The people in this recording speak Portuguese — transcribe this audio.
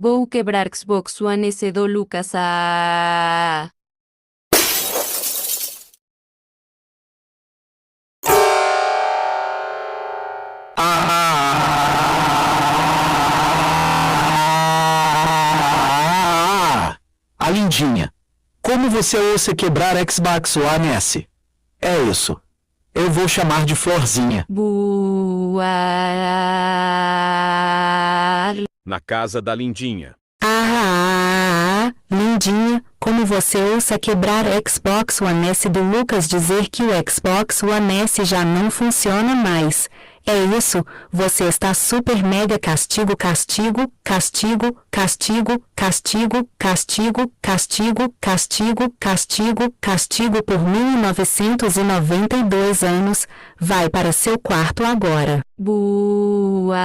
Vou quebrar Xbox One S do Lucas a... A lindinha. Como você ousa quebrar Xbox One S? É isso. Eu vou chamar de Florzinha. Boa... Na casa da Lindinha. Lindinha, como você ousa quebrar Xbox One S do Lucas dizer que o Xbox One S já não funciona mais. É isso, você está super mega castigo castigo, castigo, castigo, castigo, castigo, castigo, castigo, castigo, castigo por 1992 anos, vai para seu quarto agora. Boa...